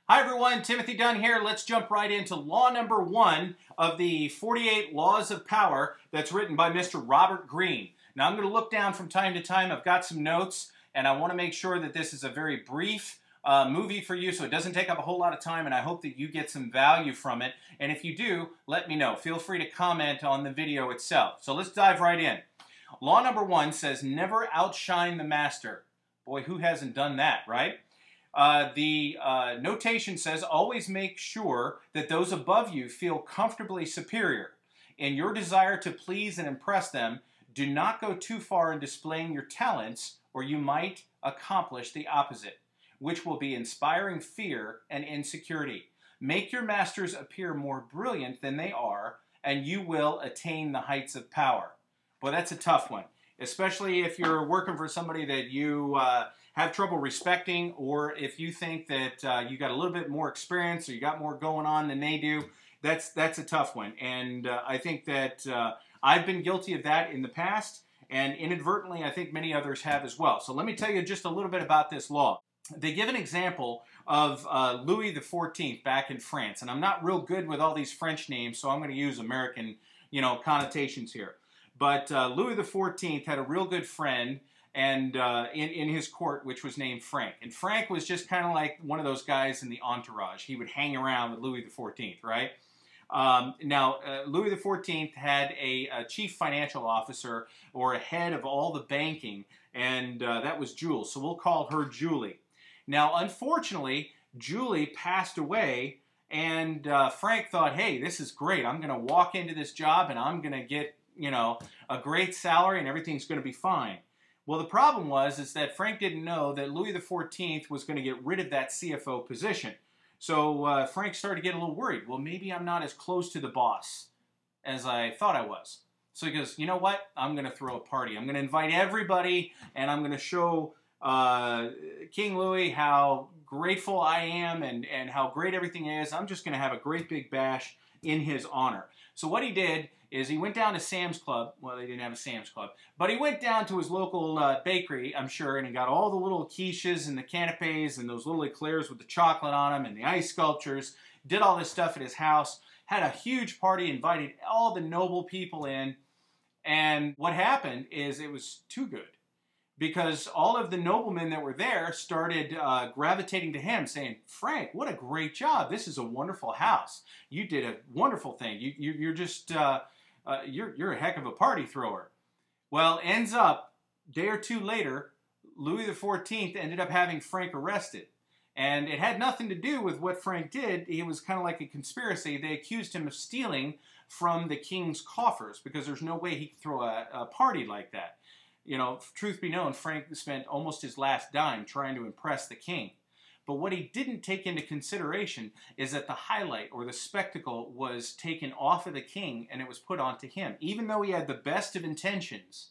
Hi everyone, Timothy Dunn here. Let's jump right into law number 1 of the 48 Laws of Power that's written by Mr. Robert Greene. Now I'm going to look down from time to time. I've got some notes and I want to make sure that this is a very brief movie for you so it doesn't take up a whole lot of time, and I hope that you get some value from it. And if you do, let me know. Feel free to comment on the video itself. So let's dive right in. Law number 1 says never outshine the master. Boy, who hasn't done that, right? The notation says, always make sure that those above you feel comfortably superior. In your desire to please and impress them, do not go too far in displaying your talents, or you might accomplish the opposite, which will be inspiring fear and insecurity. Make your masters appear more brilliant than they are, and you will attain the heights of power. Well, that's a tough one, especially if you're working for somebody that you have trouble respecting, or if you think that you got a little bit more experience or you got more going on than they do. That's a tough one, and I think that I've been guilty of that in the past, and inadvertently I think many others have as well. So let me tell you just a little bit about this law. They give an example of Louis XIV back in France, and I'm not real good with all these French names, so I'm going to use American, connotations here. But Louis XIV had a real good friend and in his court, which was named Frank. And Frank was just kind of like one of those guys in the entourage. He would hang around with Louis XIV, right? Louis XIV had a chief financial officer, or a head of all the banking, and that was Jules. So we'll call her Julie. Now, unfortunately, Julie passed away, and Frank thought, hey, this is great. I'm going to walk into this job, and I'm going to get, a great salary, and everything's going to be fine. Well, the problem is that Frank didn't know that Louis XIV was going to get rid of that CFO position. So Frank started to get a little worried. Well, maybe I'm not as close to the boss as I thought I was. So he goes, you know what? I'm going to throw a party. I'm going to invite everybody, and I'm going to show King Louis how grateful I am and how great everything is. I'm just going to have a great big bash in his honor. So what he did is he went down to Sam's Club. Well, they didn't have a Sam's Club, but he went down to his local bakery, I'm sure, and he got all the little quiches and the canapes and those little eclairs with the chocolate on them and the ice sculptures, did all this stuff at his house, had a huge party, invited all the noble people in, and what happened is it was too good, because all of the noblemen that were there started gravitating to him, saying, Frank, what a great job. This is a wonderful house. You did a wonderful thing. You're just, you're a heck of a party thrower. Well, ends up, a day or two later, Louis XIV ended up having Frank arrested. And it had nothing to do with what Frank did. It was kind of like a conspiracy. They accused him of stealing from the king's coffers, because there's no way he could throw a party like that. Truth be known, Frank spent almost his last dime trying to impress the king. But what he didn't take into consideration is that the highlight, or the spectacle, was taken off of the king and it was put onto him. Even though he had the best of intentions,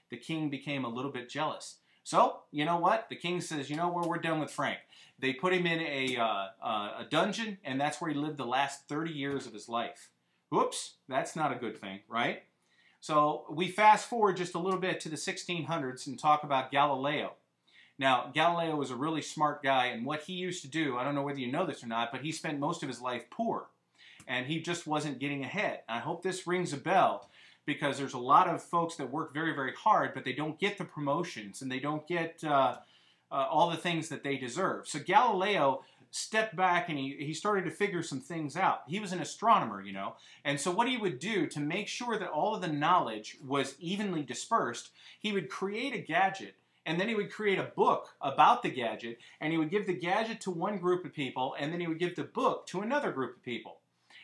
the king became a little bit jealous. So, you know what? The king says, we're done with Frank. They put him in a dungeon, and that's where he lived the last 30 years of his life. Whoops, that's not a good thing, right? So we fast forward just a little bit to the 1600s and talk about Galileo. Now, Galileo was a really smart guy, and what he used to do, I don't know whether you know this or not, but he spent most of his life poor, and he just wasn't getting ahead. I hope this rings a bell, because there's a lot of folks that work very, very hard, but they don't get the promotions, and they don't get all the things that they deserve. So Galileo stepped back and he started to figure some things out. He was an astronomer, and so what he would do to make sure that all of the knowledge was evenly dispersed, he would create a gadget, and then he would create a book about the gadget, and he would give the gadget to one group of people, and then he would give the book to another group of people.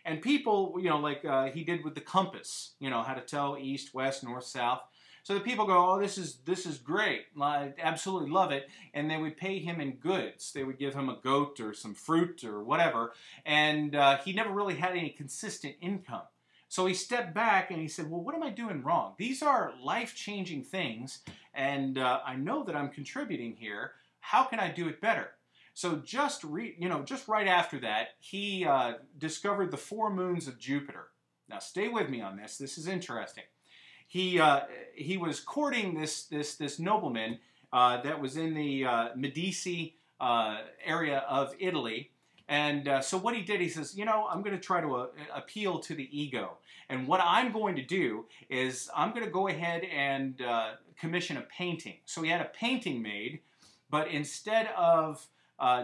And people, like he did with the compass, how to tell east, west, north, south. So the people go, oh, this is great. I absolutely love it. And they would pay him in goods. They would give him a goat or some fruit or whatever. And he never really had any consistent income. So he stepped back and he said, well, what am I doing wrong? These are life-changing things, and I know that I'm contributing here. How can I do it better? So just right after that, he discovered the 4 moons of Jupiter. Now stay with me on this. This is interesting. He was courting this nobleman that was in the Medici area of Italy, And so what he did, he says, you know, I'm going to try to appeal to the ego. And what I'm going to do is I'm going to go ahead and commission a painting. So he had a painting made, but instead of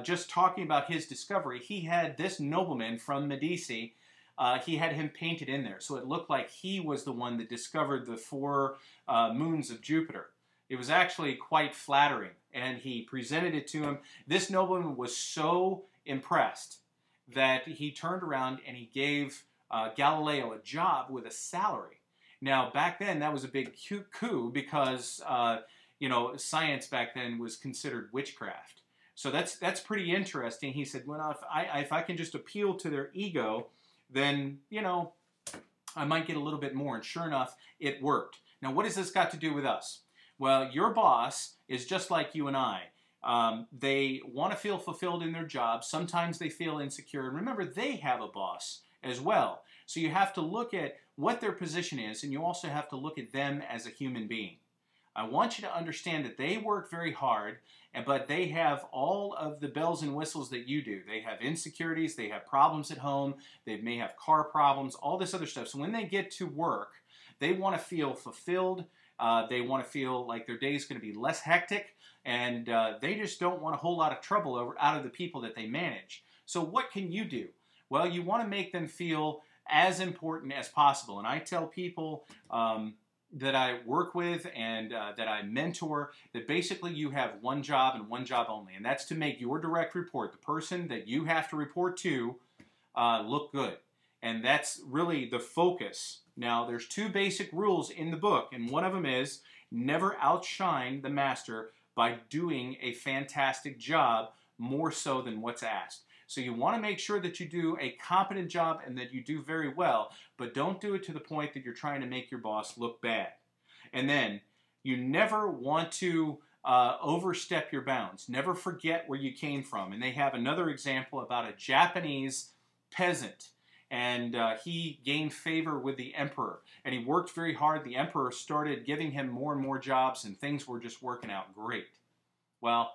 just talking about his discovery, he had this nobleman from Medici, he had him painted in there. So it looked like he was the one that discovered the 4 moons of Jupiter. It was actually quite flattering, and he presented it to him. This nobleman was so impressed that he turned around and he gave Galileo a job with a salary. Now, back then, that was a big coup because, you know, science back then was considered witchcraft. So that's pretty interesting. He said, well, if I can just appeal to their ego, then, you know, I might get a little bit more. And sure enough, it worked. Now, what has this got to do with us? Well, your boss is just like you and I. They want to feel fulfilled in their job. Sometimes they feel insecure. And remember, they have a boss as well. So you have to look at what their position is, and you also have to look at them as a human being. I want you to understand that they work very hard, but they have all of the bells and whistles that you do. They have insecurities, they have problems at home, they may have car problems, all this other stuff. So when they get to work, they want to feel fulfilled. They want to feel like their day is going to be less hectic, and they just don't want a whole lot of trouble out of the people that they manage. So what can you do? Well, you want to make them feel as important as possible. And I tell people that I work with and that I mentor that basically you have one job and one job only, and that's to make your direct report, the person that you have to report to, look good. And that's really the focus. Now, there's 2 basic rules in the book, and one of them is never outshine the master by doing a fantastic job more so than what's asked. So you want to make sure that you do a competent job and that you do very well, but don't do it to the point that you're trying to make your boss look bad. And then you never want to overstep your bounds. Never forget where you came from. And they have another example about a Japanese peasant. And he gained favor with the emperor. And he worked very hard. The emperor started giving him more and more jobs, and things were just working out great. Well,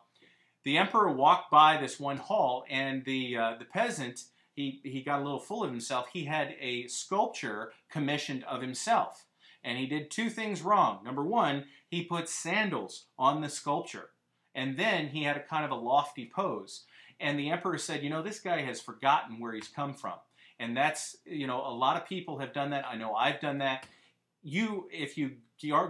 the emperor walked by this one hall, and the peasant, he got a little full of himself. He had a sculpture commissioned of himself. And he did 2 things wrong. Number 1, he put sandals on the sculpture. And then he had a kind of a lofty pose. And the emperor said, you know, this guy has forgotten where he's come from. And that's, you know, a lot of people have done that. I know I've done that. If you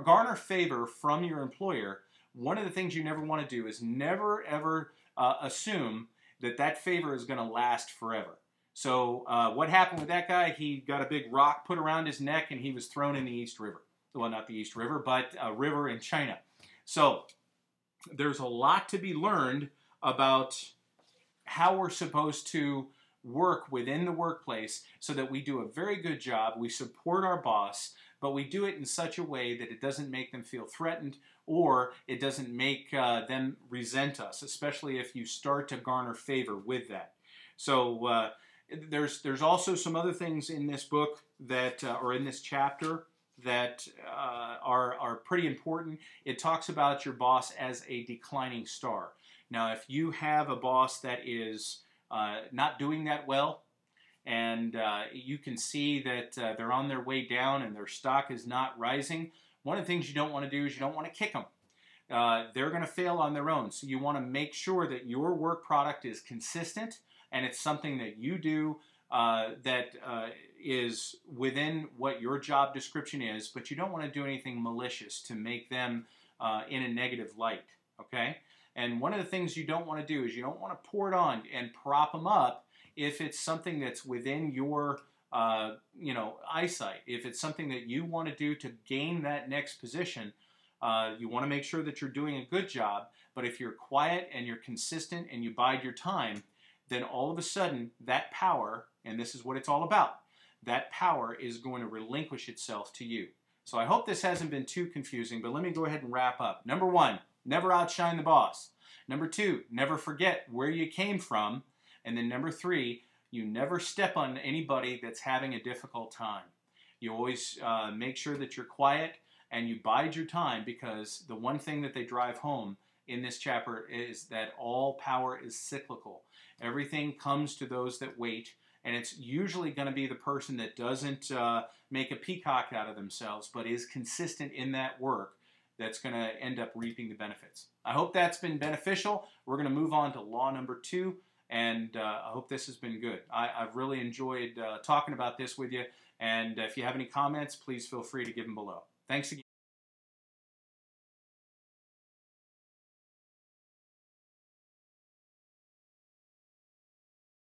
garner favor from your employer, one of the things you never want to do is never, ever assume that that favor is going to last forever. So what happened with that guy? He got a big rock put around his neck, and he was thrown in the East River. Well, not the East River, but a river in China. So there's a lot to be learned about how we're supposed to work within the workplace so that we do a very good job, we support our boss, but we do it in such a way that it doesn't make them feel threatened or it doesn't make them resent us, especially if you start to garner favor with that. So there's also some other things in this book that, or in this chapter, that are pretty important. It talks about your boss as a declining star. Now, if you have a boss that is not doing that well, and you can see that they're on their way down and their stock is not rising, one of the things you don't want to do is you don't want to kick them. They're going to fail on their own, so you want to make sure that your work product is consistent and it's something that you do that is within what your job description is, but you don't want to do anything malicious to make them in a negative light, okay? And one of the things you don't want to do is you don't want to pour it on and prop them up if it's something that's within your eyesight. If it's something that you want to do to gain that next position, you want to make sure that you're doing a good job. But if you're quiet and you're consistent and you bide your time, then all of a sudden that power, and this is what it's all about, that power is going to relinquish itself to you. So I hope this hasn't been too confusing, but let me go ahead and wrap up. Number 1, never outshine the boss. Number 2, never forget where you came from. And then number 3, you never step on anybody that's having a difficult time. You always make sure that you're quiet and you bide your time, because the one thing that they drive home in this chapter is that all power is cyclical. Everything comes to those that wait, and it's usually going to be the person that doesn't make a peacock out of themselves, but is consistent in that work, that's going to end up reaping the benefits. I hope that's been beneficial. We're going to move on to law number 2, and I hope this has been good. I've really enjoyed talking about this with you, and if you have any comments, please feel free to give them below. Thanks again.